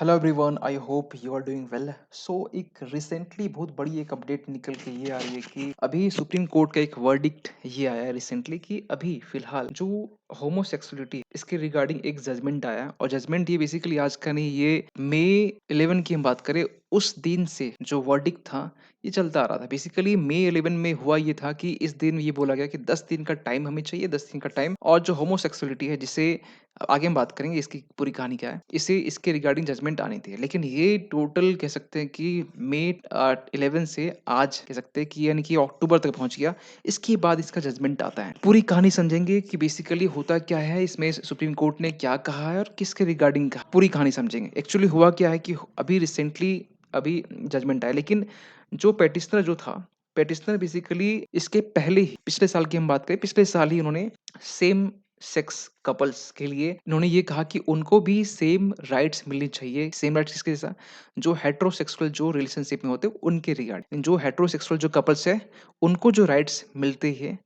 Hello everyone, I hope you are doing well. So एक recently बहुत बड़ी एक अपडेट निकल के ये आ रही है कि अभी सुप्रीम कोर्ट का एक वर्डिक्ट ये आया है रिसेंटली कि अभी फिलहाल जो होमोसेक्सुअलिटी इसके रिगार्डिंग एक जजमेंट आया। और जजमेंट ये बेसिकली आज का नहीं, ये मई 11 की हम बात करें उस दिन से जो वर्डिक्ट था ये चलता आ रहा था। बेसिकली मई 11 में हुआ ये था कि इस दिन ये बोला गया कि 10 दिन का टाइम हमें चाहिए, 10 दिन का टाइम। और जो होमोसेक्सुअलिटी है, जिसे आगे हम बात करेंगे इसकी पूरी कहानी क्या है, इसे इसके रिगार्डिंग जजमेंट आनी थी। लेकिन ये टोटल कह सकते हैं कि मई 11 से आज कह सकते हैं कि यानी कि अक्टूबर तक पहुंच गया। इसके बाद इसका जजमेंट आता है। पूरी कहानी समझेंगे कि बेसिकली होता क्या है, इसमें सुप्रीम कोर्ट ने क्या कहा है और किसके रिगार्डिंग कहा, पूरी कहानी समझेंगे। एक्चुअली हुआ क्या है कि अभी रिसेंटली अभी जजमेंट आया, लेकिन जो पेटिशनर जो था, पेटिशनर बेसिकली इसके पहले ही पिछले साल की हम बात करें, पिछले साल ही इन्होंने सेम सेक्स कपल्स के लिए इन्होंने ये कहा कि उनको भी सेम राइट्स मिलनी चाहिए। सेम राइट्स किसके जैसा, जो हेट्रोसेक्सुअल जो रिलेशनशिप में होते हैं उनके रिगार्ड, जो हेट्रोसेक्सुअल जो कपल्स है उनको जो राइट्स मिलते हैं,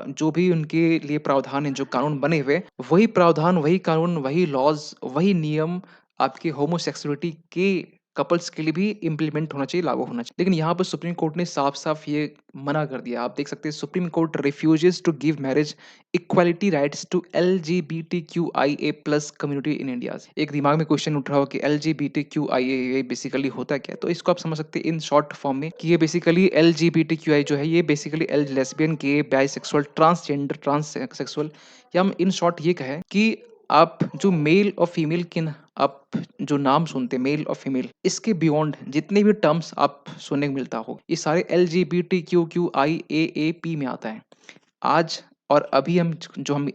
जो भी उनके लिए प्रावधान है, जो कानून बने हुए, वही प्रावधान, वही कानून, वही लॉज, वही नियम आपके होमोसेक्सुअलिटी के कपल्स के लिए भी इम्प्लीमेंट होना चाहिए, लागू होना चाहिए। लेकिन यहाँ पर सुप्रीम कोर्ट ने साफ साफ ये मना कर दिया। आप देख सकते हैं, supreme court refuses to give marriage equality rights to LGBTQIA+ community in India. एक दिमाग में क्वेश्चन उठ रहा हो कि LGBTQIA बेसिकली होता क्या है, तो इसको आप समझ सकते हैं इन शॉर्ट फॉर्म में कि ये बेसिकली LGBTQI जो है, ये बेसिकली एल लेस्बियन, गे, बाइसेक्सुअल, ट्रांसजेंडर, ट्रांससेक्सुअल, या हम इन शॉर्ट ये कहें कि आप जो मेल और फीमेल किन आप जो नाम सुनते हैं, मेल और फीमेल, इसके बियॉन्ड जितने भी टर्म्स आप सुनने को मिलता हो, ये सारे LGBTQIAAP में आता है। आज और अभी हम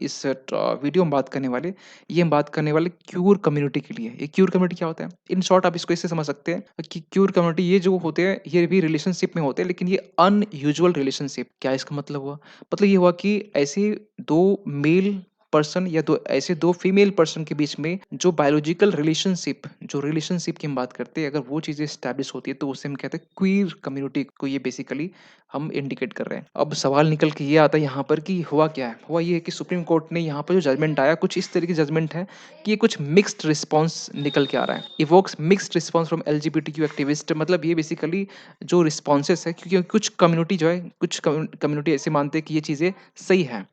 इस वीडियो में बात करने वाले, ये हम बात करने वाले क्यूर कम्युनिटी के लिए। ये क्यूर कम्युनिटी क्या होता है, इन शॉर्ट आप इसको इससे समझ सकते हैं कि क्यूर कम्युनिटी ये जो होते हैं ये भी रिलेशनशिप में होते हैं, लेकिन ये अनयूजुअल रिलेशनशिप। क्या इसका मतलब हुआ, मतलब ये हुआ कि ऐसे दो मेल पर्सन या दो फीमेल पर्सन के बीच में जो बायोलॉजिकल रिलेशनशिप, जो रिलेशनशिप की हम बात करते हैं, अगर वो चीजें स्टैब्लिश होती है तो उसे हम कहते हैं क्वीर कम्युनिटी को, ये बेसिकली हम इंडिकेट कर रहे हैं। अब सवाल निकल के ये आता है यहाँ पर कि हुआ क्या है, हुआ ये है कि सुप्रीम कोर्ट ने यहाँ पर जो जजमेंट आया, कुछ इस तरीके जजमेंट है कि ये कुछ मिक्स्ड रिस्पॉन्स निकल के आ रहा है। Evokes mixed response from LGBTQ activist. मतलब ये बेसिकली जो रिस्पॉन्सेस है, क्योंकि कुछ कम्युनिटी जो है, कुछ कम्युनिटी ऐसे मानते हैं कि ये चीज़ें सही है।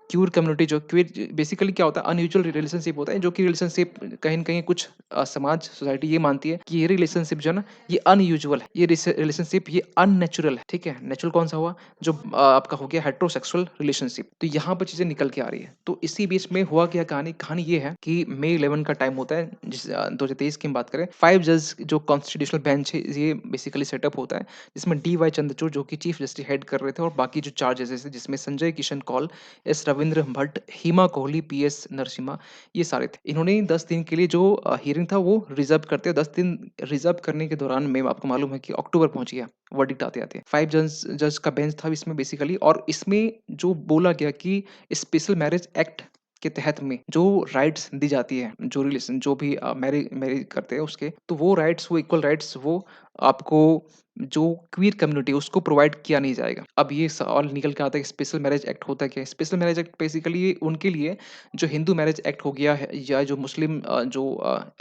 क्यूर कम्युनिटी, जो क्यूर बेसिकली क्या होता है, अनयूजुअल रिलेशनशिप होता है, जो कि रिलेशनशिप कहीं न कहीं कुछ समाज सोसाइटी ये मानती है कि ये रिलेशनशिप जो है ना, ये अनयूजुअल है, ये रिलेशनशिप ये अननेचुरल है। ठीक है, नेचुरल कौन सा हुआ, जो आपका हो गया हेटेरोसेक्सुअल रिलेशनशिप। तो यहाँ पर चीजें निकल के आ रही है। तो इसी बीच में हुआ क्या, कहानी कहानी ये है कि मई 11 का टाइम होता है, जिस 2023 की हम बात करें, 5 जज जो कॉन्स्टिट्यूशनल बेंच है, ये बेसिकली सेटअप होता है, जिसमें DY चंद्रचूड़ जो कि चीफ जस्टिस हेड कर रहे थे, और बाकी जो 4 जजेस है, जिसमें संजय किशन कौल, एस रविंद्र भट्ट, हिमा कोहली, PS नरसिम्हा, ये सारे थे। इन्होंने 10 दिन के लिए जो हियरिंग था वो रिजर्व करते हैं। 10 दिन रिजर्व करने के दौरान में आपको मालूम है कि अक्टूबर पहुंच गया वर्डिक्ट आते आते। 5 जज जज का बेंच था इसमें बेसिकली। और इसमें जो बोला गया कि स्पेशल मैरिज एक्ट के तहत में जो राइट्स दी जाती है, जो रिलेशन, जो भी मैरिज मैरिज करते हैं उसके, तो वो राइट्स, वो इक्वल राइट्स, वो आपको जो क्वीर कम्युनिटी है उसको प्रोवाइड किया नहीं जाएगा। अब ये सवाल निकल के आता है कि स्पेशल मैरिज एक्ट होता क्या है। स्पेशल मैरिज एक्ट बेसिकली उनके लिए जो हिंदू मैरिज एक्ट हो गया है, या जो मुस्लिम जो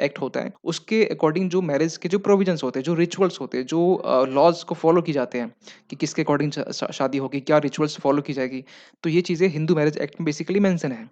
एक्ट होता है, उसके अकॉर्डिंग जो मैरिज के जो प्रोविजंस होते हैं, जो रिचुअल्स होते हैं, जो लॉज को फॉलो की जाते हैं कि किसके अकॉर्डिंग शादी होगी, क्या रिचुअल्स फॉलो की जाएगी, तो ये चीज़ें हिंदू मैरिज एक्ट में बेसिकली मेंशन है।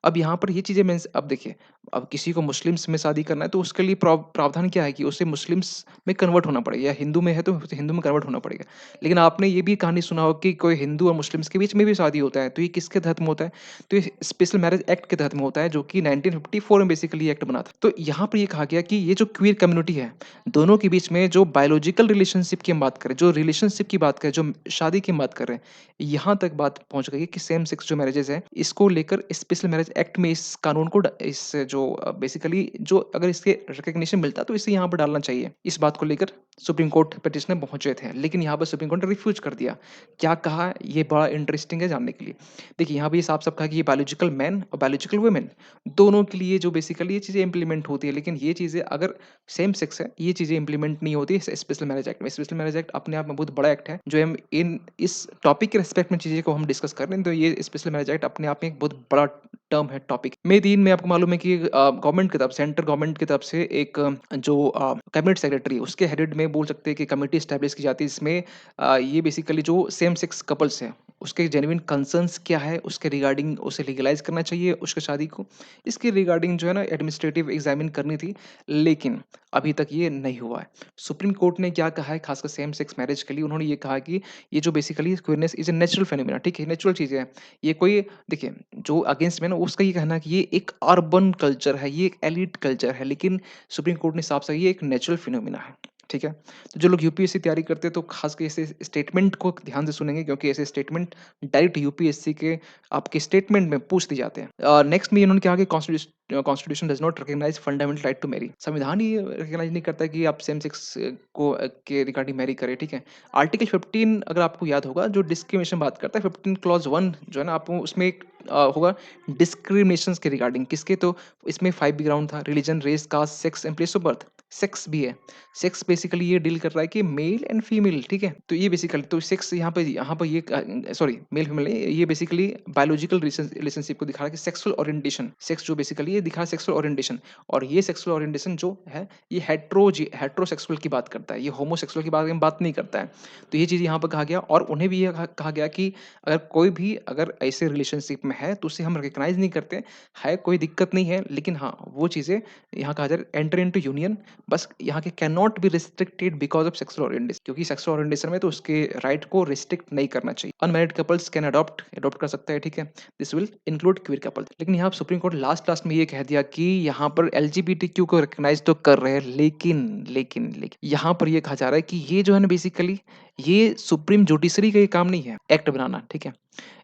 अब यहाँ पर ये चीज़ें अब देखिए, अब किसी को मुस्लिम्स में शादी करना है तो उसके लिए प्रावधान क्या है कि उसे मुस्लिम्स में कन्वर्ट होना पड़ेगा, या हिंदू में है तो उसे हिंदू में कन्वर्ट होना पड़ेगा। लेकिन आपने ये भी कहानी सुना होगा कि कोई हिंदू और मुस्लिम्स के बीच में भी शादी होता है, तो ये किसके तहत में होता है, तो ये स्पेशल मैरिज एक्ट के तहत में होता है, जो कि 1954 में बेसिकली एक्ट बना था। तो यहाँ पर ये कहा गया कि ये जो क्वीर कम्युनिटी है, दोनों के बीच में जो बायोलॉजिकल रिलेशनशिप की हम बात करें, जो रिलेशनशिप की बात करें, जो शादी की हम बात कर रहे हैं, यहाँ तक बात पहुंच गई है कि सेम सेक्स जो मैरिजेस है, इसको लेकर स्पेशल मैरिज एक्ट में इस कानून को इस जो बेसिकली जो अगर इसके रिकग्निशन मिलता तो इसे यहाँ पर डालना चाहिए। इस बात को लेकर सुप्रीम कोर्ट पिटिशनर पहुँचे थे, लेकिन यहाँ पर सुप्रीम कोर्ट ने रिफ्यूज़ कर दिया। क्या कहा, ये बड़ा इंटरेस्टिंग है जानने के लिए। देखिए, यहाँ पे ये साफ-साफ कहा कि ये बायोलॉजिकल मैन और बायोलॉजिकल वुमेन दोनों के लिए जो बेसिकली ये चीज़ें इम्प्लीमेंट होती है, लेकिन ये चीज़ें अगर सेम सेक्स है, ये चीज़ें इम्प्लीमेंट नहीं होती है स्पेशल मैरिज एक्ट में। स्पेशल मैरिज एक्ट अपने आप में बहुत बड़ा एक्ट है, जो हम इन इस टॉपिक के रिस्पेक्ट में चीज़ें को हम डिस्कस कर रहे हैं, तो ये स्पेशल मैरिज एक्ट अपने आप में एक बहुत बड़ा टर्म है, टॉपिक। मई 3 में आपको मालूम है कि गवर्नमेंट की तरफ सेंट्रल गवर्नमेंट की तरफ से एक जो कैबिनेट सेक्रेटरी है, उसके हेडेड में बोल सकते हैं कि कमिटी एस्टेब्लिश की जाती है, जिसमें ये बेसिकली जो सेम सेक्स कपल्स हैं, उसके जेन्युइन कंसर्न्स क्या है, उसके रिगार्डिंग उसे लीगलाइज़ करना चाहिए उसकी शादी को। इसके रिगार्डिंग जो है ना एडमिनिस्ट्रेटिव एग्ज़ामिन करनी थी, लेकिन अभी तक ये नहीं हुआ है। सुप्रीम कोर्ट ने क्या कहा है खासकर सेम सेक्स मैरिज के लिए, उन्होंने ये कहा कि ये जो basically queerness is a natural phenomena, ठीक है? नेचुरल चीज़ें हैं। ये कोई देखिए, जो अगेंस्ट में ना उसका ये कहना है कि ये एक अर्बन कल्चर है, ये एक एलीट कल्चर है, लेकिन सुप्रीम कोर्ट ने साफ-साफ ये एक नेचुरल फिनोमेना है, ठीक है? तो जो लोग यूपीएससी तैयारी करते हैं तो खास के ऐसे स्टेटमेंट को ध्यान से सुनेंगे, क्योंकि ऐसे स्टेटमेंट डायरेक्ट यूपीएससी के आपके स्टेटमेंट में पूछ दिए जाते हैं। नेक्स्ट में इन्होंने कहा कि constitution does not recognise fundamental right to marry. संविधान ही रिकॉग्नाइज़ नहीं करता कि आप सेम सेक्स को के रिगार्डिंग मैरी करें, ठीक है? आर्टिकल 15 अगर आपको याद होगा, जो डिस्क्रिमिनेशन बात करता है, 15 क्लॉज़ 1 जो है ना, आपको उसमें एक होगा डिस्क्रिमिनेशंस के रिगार्डिंग, किसके? तो इसमें 5 बी ग्राउंड था, religion, race, caste, sex and place of birth. Sex भी है। सेक्स बेसिकली ये डील कर रहा है कि मेल एंड फीमेल, ठीक है? तो ये बेसिकली तो सेक्स यहाँ पे ये सॉरी, मेल फीमेल नहीं, ये बेसिकली बायोलॉजिकल रिलेशनशिप को दिखा रहा है कि सेक्सुअल ओरिएंटेशन, सेक्स जो बेसिकली ये दिखा रहा है सेक्सुअल ओरिएंटेशन, और ये सेक्सुअल ओरिएंटेशन जो है, ये हेटेरोसेक्सुअल की बात करता है, ये होमोसेक्सुअल के बारे में बात नहीं करता है। तो ये चीज़ यहाँ पर कहा गया, और उन्हें भी ये कहा गया कि अगर कोई भी अगर ऐसे रिलेशनशिप में है, तो उसे हम रिकॉग्नाइज़ नहीं करते, है कोई दिक्कत नहीं है, लेकिन हाँ, वो चीज़ें यहाँ कहा जा रहा है एंटर इनटू यूनियन, बस यहाँ के can not be restricted because of sexual orientation, क्योंकि सेक्सुअल ओरिएंटेशन में तो उसके राइट को रिस्ट्रिक्ट नहीं करना चाहिए। अनमैरिड कपल्स कैन अडॉप्ट कर सकता है, ठीक है? This will include queer couple. लेकिन यहाँ सुप्रीम कोर्ट लास्ट में ये कह दिया कि यहाँ पर एलजीबीटीक्यू को रिकॉग्नाइज़ तो कर रहे हैं, लेकिन यहाँ पर ये कहा जा रहा है कि ये जो है ना बेसिकली ये सुप्रीम जुडिशरी का ये काम नहीं है, एक्ट बनाना, ठीक है?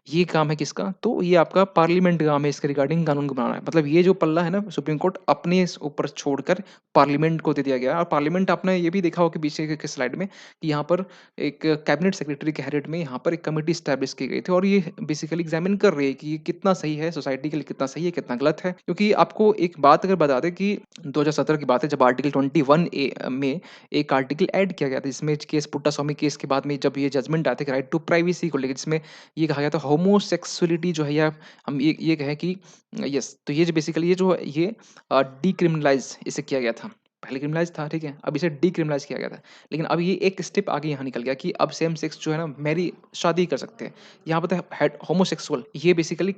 ये काम है किसका? तो ये आपका पार्लियामेंट का काम है, इसके रिगार्डिंग कानून को बनाना है। मतलब ये जो पल्ला है ना, सुप्रीम कोर्ट अपने इस ऊपर छोड़कर पार्लियामेंट को दे दिया गया है, और पार्लियामेंट आपने ये भी देखा होगा कि पीछे के स्लाइड में कि यहाँ पर एक कैबिनेट सेक्रेटरी के हेडेड में यहाँ पर एक कमिटी एस्टैब्लिश की गई थी, और ये बेसिकली एग्जामिन कर रही है कि ये कितना सही है, सोसाइटी के लिए कितना सही है, कितना गलत है। क्योंकि आपको एक बात अगर बता दें कि 2017 की बात है, जब आर्टिकल 21 ए में एक आर्टिकल ऐड किया गया था, जिसमें केस पुट्टास्वामी केस के बाद में जब ये जजमेंट आया था कि राइट टू प्राइवेसी को लेके, जिसमें ये कहा गया था होमोसेक्सुअलिटी जो है, या हम ये कहें कि यस, तो ये जो बेसिकली ये जो है ये डिक्रिमिनलाइज़ इसे किया गया था। पहले क्रिमिनलाइज़ था, ठीक है? अब इसे डिक्रिमिनलाइज़ किया गया था। लेकिन अब ये एक स्टेप आगे यहाँ निकल गया कि अब सेम सेक्स जो है ना मैरी शादी कर सकते हैं। यहाँ पे है होमोसेक्सुअल, ये बेसिकली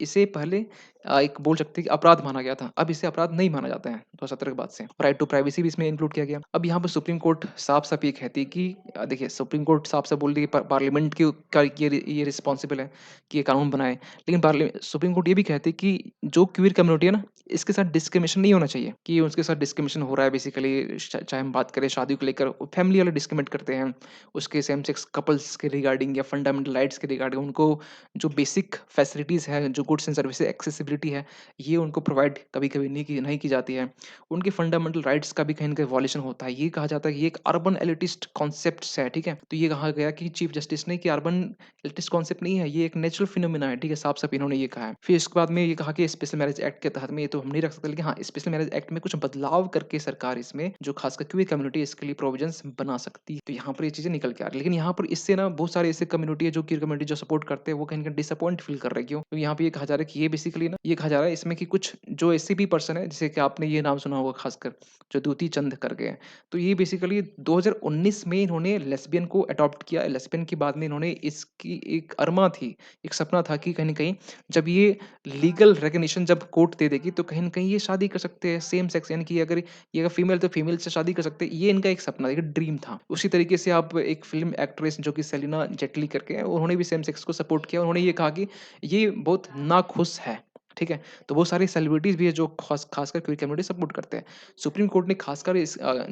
इसे पहले एक बोल सकते हैं कि अपराध माना गया था। अब इसे अपराध नहीं माना जाता है 2017 के बाद से। राइट टू प्राइवेसी भी इसमें इंक्लूड किया गया। अब यहाँ पे सुप्रीम कोर्ट साफ-साफ ये कहती है कि देखिए, सुप्रीम कोर्ट साफ-साफ बोल रही है पार्लियामेंट की का ये रिस्पॉन्सिबल है कि ये कानून बनाए। लेकिन सुप्रीम कोर्ट ये भी कहती है कि जो क्वीर कम्युनिटी है ना, इसके साथ डिस्क्रिमिनेशन नहीं होना चाहिए, कि उसके साथ डिस्क्रिमिनेशन हो रहा है बेसिकली, चाहे हम बात करें शादी को लेकर, फैमिली वाले डिस्क्रिमिनेट करते हैं, उसके सेम सेक्स कपल्स के रिगार्डिंग या फंडामेंटल राइट्स के रिगार्डिंग उनको जो बेसिक फैसिलिटीज़ है, जो गुड्स एंड सर्विसेज एक्सेसिबिलिटी है, ये उनको प्रोवाइड कभी-कभी नहीं की जाती है। उनके फंडामेंटल राइट्स का भी कहीं न कहीं वॉयलेशन होता है। ये कहा जाता है कि ये एक अर्बन एलिटिस्ट कॉन्सेप्ट्स है, ठीक है? तो ये कहा गया कि चीफ जस्टिस ने कि अर्बन एलिटिस्ट कॉन्सेप्ट नहीं है, ये एक नेचुरल फिनोमेना है, ठीक है? साफ-साफ इन्होंने ये कहा है। फिर इसके बाद में ये कहा कि स्पेशल मैरिज एक्ट के तहत में ये तो हम नहीं रख सकते, लेकिन हाँ, स्पेशल मैरिज एक्ट में कुछ बदलाव करके सरकार इसमें जो खासकर क्वीर कम्युनिटी है, इसके लिए प्रोविजंस बना सकती है। तो यहाँ पर ये चीज़ें निकल के आ रही है। लेकिन यहाँ पर इससे ना बहुत सारे ऐसे कम्युनिटी है, जो क्वीर कम्युनिटी जो सपोर्ट करते हैं, वो कहीं न कहीं डिसअपॉइंट फील कर रहे हैं। क्यों? तो यहाँ पे ये कहा जा रहा है कि ये बेसिकली ना ये कहा जा रहा है इसमें कि कुछ जो ऐसे भी पर्सन है, जैसे कि आपने ये नाम सुना होगा खासकर, जो द्युति चंद करके हैं। तो ये बेसिकली 2019 में इन्होंने लेस्बियन को अडॉप्ट किया। लेस्बियन के बाद में इन्होंने इसकी एक अरमा थी, एक सपना था कि कहीं न कहीं जब ये लीगल रिकॉग्निशन जब कोर्ट दे देगी, तो कहीं न कहीं ये शादी कर सकते हैं सेम सेक्स, यानी कि अगर ये अगर फीमेल तो फीमेल से शादी कर सकते हैं। ये इनका एक सपना, एक ड्रीम था। उसी तरीके से आप एक फ़िल्म एक्ट्रेस जो कि सेलिना जेटली करके हैं, उन्होंने भी सेम सेक्स को सपोर्ट किया। उन्होंने ये कहा कि ये बहुत नाखुश है। ठीक है? तो वो सारे सेलिब्रिटीज़ भी है जो खासकर क्यूर कम्युनिटी सपोर्ट करते हैं। सुप्रीम कोर्ट ने खासकर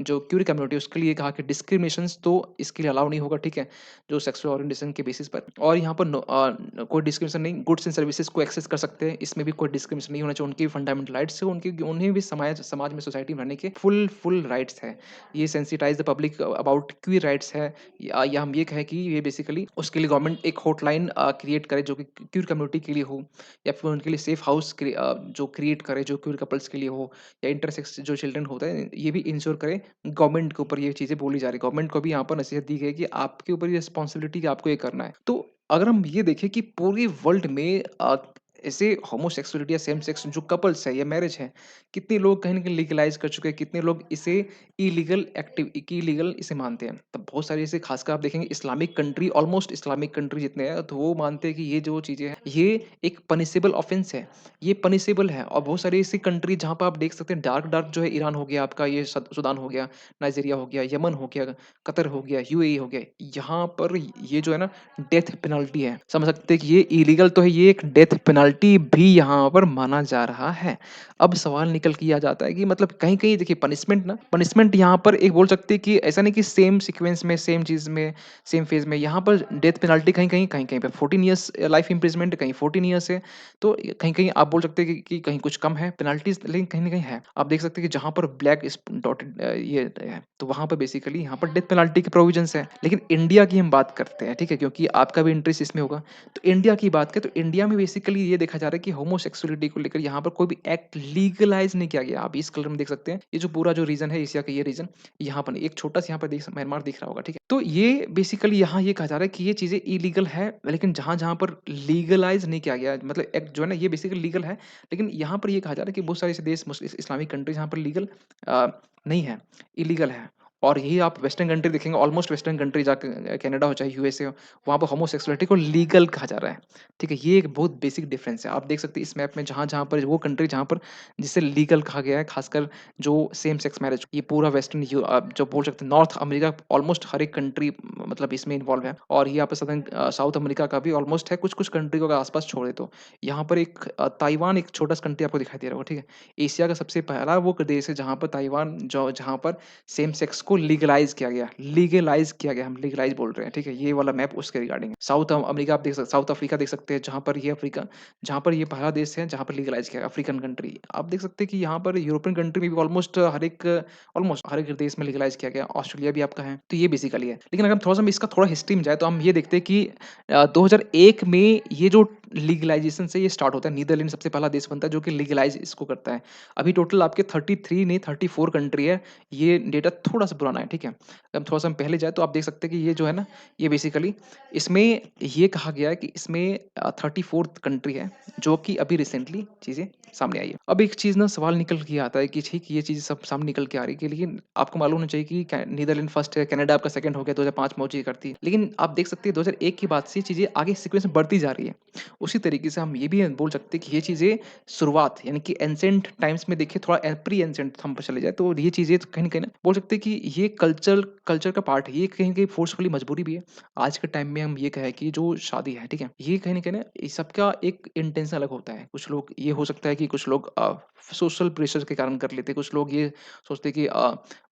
जो क्यूर कम्युनिटी है उसके लिए कहा कि डिस्क्रिमिनेशंस तो इसके लिए अलाउ नहीं होगा, ठीक है? जो सेक्सुअल ओरिएंटेशन के बेसिस पर और यहाँ पर कोई डिस्क्रिमिनेशन नहीं, गुड्स एंड सर्विसेज़ को एक्सेस कर सकते हैं, इसमें भी कोई डिस्क्रिमिनेशन नहीं होना चाहिए, उनकी फंडामेंटल राइट्स है, उनकी उन्हें भी समाज समाज में सोसाइटी में रहने के फुल राइट्स हैं। ये sensitise the public about queer rights है या हम ये कहें कि ये बेसिकली उसके लिए गवर्नमेंट एक हॉटलाइन क्रिएट करे जो कि क्यूर कम्युनिटी के लिए हो या फिर उनके लिए सेफ हाउस जो क्रिएट करे जो क्यूर कपल्स के लिए हो या इंटरसेक्स जो चिल्ड्रन होता है ये भी इंश्योर करे। गवर्नमेंट के ऊपर ये चीज़ें बोली जा रही है, गवर्नमेंट को भी यहाँ पर नसीहत दी गई है कि आपके ऊपर ये रिस्पॉन्सिबिलिटी कि आपको ये करना है। तो अगर हम ये देखें कि पूरे वर्ल्ड में ऐसे होमोसेक्सुअलिटी या सेम सेक्स जो कपल्स है या मैरिज है, कितने लोग कहीं न कहीं लीगलाइज़ कर चुके हैं, कितने लोग इसे इलीगल इसे मानते हैं। तो बहुत सारी ऐसे खासकर आप देखेंगे Islamic country almost Islamic country जितने हैं, तो वो मानते हैं कि ये जो चीज़ें हैं, ये एक पनिशेबल ऑफ़ेंस है। ये पनिशेबल है और बहुत सारी ऐसी कंट्री जहाँ पर आप देख सकते हैं डार्क जो है ईरान हो गया आपका, ये सूडान हो गया, नाइजीरिया हो गया, यमन हो गया, कतर हो गया, यूएई हो गया। यहाँ पर ये जो है ना डेथ पेनल्टी है। समझ सकते हैं कि ये इलीगल तो है, ये एक डेथ पेनल्टी भी यहाँ पर माना जा रहा है। अब सवाल निकल के ये आ जाता है कि मतलब कहीं-कहीं देखिए पनिशमेंट यहाँ पर एक बोल सकते हैं कि ऐसा नहीं कि सेम सीक्वेंस में, सेम चीज़ में, सेम फेज़ में, यहाँ पर डेथ पेनल्टी कहीं-कहीं पे 14 इयर्स लाइफ इम्प्रिजमेंट, कहीं 14 इयर्स है। तो कहीं-कहीं आप बोल सकते हैं कि कहीं कुछ कम है पेनल्टीज़ लेकिन कहीं न कहीं है। आप देख सकते हैं कि जहाँ पर ब्लैक इस डॉटेड ये है, तो वहाँ पर बेसिकली यहाँ पर डेथ पेनल्टी के प्रोविजंस हैं। लेकिन इंडिया की हम बात करते हैं, ठीक है? क्योंकि आपका भी इंटरेस्ट इसमें होगा। तो इंडिया की बात करें तो इंडिया में बेसिकली ये देखा जा रहा है कि होमोसेक्सुअलिटी को लेकर यहाँ पर कोई भी एक्ट लीगलाइज़ नहीं किया गया। आप इस कलर में देख सकते हैं। ये जो पूरा जो रीजन है एशिया का ये रीजन यहाँ पर नहीं, एक छोटा-सा यहाँ पर म्यांमार दिख रहा होगा, ठीक है? तो ये बेसिकली यहाँ ये कहा जा रहा है कि ये चीज़ें इलीगल है, लेकिन जहाँ-जहाँ पर लीगलाइज़ नहीं किया गया मतलब एक्ट जो है ना ये बेसिकली लीगल है, लेकिन यहाँ पर ये कहा जा रहा है कि बहुत सारे ऐसे देश इस्लामिक कंट्रीज़ जहाँ पर लीगल अ, नहीं है, इलीगल है। और यही आप वेस्टर्न कंट्री देखेंगे ऑलमोस्ट वेस्टर्न कंट्री जाके कनाडा हो चाहे यूएसए हो, वहाँ पर होमोसेक्सुअलिटी को लीगल कहा जा रहा है। ठीक है? ये एक बहुत बेसिक डिफरेंस है। आप देख सकते हैं इस मैप में जहाँ-जहाँ पर वो कंट्री जहाँ पर जिसे लीगल कहा गया है, खासकर जो सेम सेक्स मैरिज ये पूरा वेस्टर्न जो बोल सकते हैं नॉर्थ अमेरिका ऑलमोस्ट हर एक कंट्री मतलब इसमें इन्वॉल्व है और ये यहाँ पे साउथ अमेरिका का भी ऑलमोस्ट है, कुछ-कुछ कंट्री को अगर आस-पास छोड़े तो। यहाँ पर एक ताइवान एक छोटा-सा कंट्री आपको दिखाई दे रहा होगा, ठीक है? एशिया का सबसे पहला वो देश है जहाँ पर ताइवान जो जहाँ पर सेम सेक्स को लीगलाइज़ किया गया, हम लीगलाइज़ बोल रहे हैं, ठीक है? ये वाला मैप उसके रिगार्डिंग है। साउथ अफ्रीका देख सकते हैं, जहाँ पर ये पहला देश है, जहाँ पर लीगलाइज़ किया गया, अफ्रीकन कंट्री। आप देख सकते हैं कि यहाँ पर यूरोपियन कंट्री में भी ऑलमोस्ट हर एक देश में लीगलाइज़ किया गया, ऑस्ट्रेलिया भी आपका है, तो ये बेसिकली है। लेकिन अगर हम थोड़ा-सा इसका थोड़ा हिस्ट्री में जाएँ, तो हम ये देखते हैं कि 2001 में ये जो लीगलाइज़ेशन से ये स्टार्ट होता है, नीदरलैंड सबसे पहला देश बनता है, जो कि लीगलाइज़ इसको करता है। अभी टोटल आपके 33 नहीं 34 कंट्री है, ये डेटा थोड़ा-सा पुराना है, ठीक है? अब थोड़ा-सा हम पहले जाएँ तो आप देख सकते हैं कि ये जो है ना, ये बेसिकली इसमें ये कहा गया है कि इसमें 34th कंट्री है, जो कि अभी रिसेंटली चीज़ें सामने आई है। अब एक चीज़ ना सवाल निकल के आता है कि ठीक ये चीज़ सब सामने निकल के आ रही है कि लेकिन आपको मालूम होना चाहिए कि कै नीदरलैंड फर्स्ट है, कनाडा आपका सेकंड हो गया, 2005 में वो चीज़ करती है। लेकिन आप देख सकते हैं 2001 के बाद से चीज़ें आगे सीक्वेंस में बढ़ती जा रही है। उसी तरीके से हम ये भी बोल सकते हैं कि ये चीज़ें शुरुआत यानी कि एंशिएंट टाइम्स में देखिए थोड़ा प्री एंशिएंट हम चले जाए तो ये चीज़ें तो कहीं न कहीं ना बोल सकते हैं कि ये कल्चर का पार्ट है। ये कहीं न कहीं फोर्सफुली मजबूरी भी है। आज के टाइम में हम ये कहें कि जो शादी है, ठीक है? ये कहीं न कहीं ना ये सबका एक इंटेंशन अलग होता है। कुछ लोग ये हो सकता है कि कुछ लोग सोशल प्रेशर के कारण कर लेते हैं। कुछ लोग ये सोचते हैं कि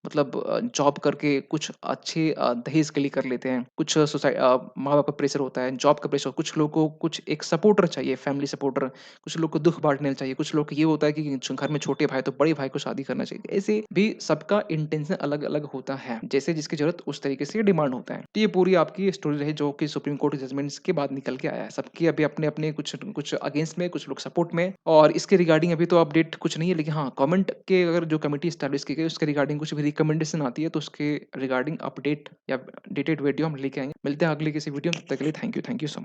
मतलब जॉब करके कुछ अच्छे दहेज के लिए कर लेते हैं। कुछ माँ-बाप का प्रेशर होता है, जॉब का प्रेशर कुछ लोगों को कुछ एक सपोर्टर चाहिए, फैमिली सपोर्टर। कुछ लोग को दुःख बाँटने चाहिए, कुछ लोग को ये होता है कि घर में छोटे भाई तो बड़े भाई को शादी करना चाहिए। ऐसे भी सबका इंटेंशन अलग-अलग होता है। जैसे जिसकी ज़रूरत उस तरीके से डिमांड होता है। तो ये पूरी आपकी स्टोरी रही जो कि सुप्रीम कोर्ट के जजमेंट्स के बाद निकल के आया है। सबकी अभी अपने-अपने कुछ कुछ अगेंस्ट में, कुछ लोग सपोर्ट में और इसके रिगार्डिंग अभी तो अपडेट कुछ नहीं है लेकिन हाँ, गवर्नमेंट के अगर जो कमिटी एस्टेब्लिश की गई उसके रिगार्डिंग कुछ भी रिकमेंडेशन आती है तो उसके रिगार्डिंग अपडेट या अपडेटेड वीडियो हम लेके आएँगे। मिलते हैं अगले किसी वीडियो में, तब तक के लिए थैंक यू सो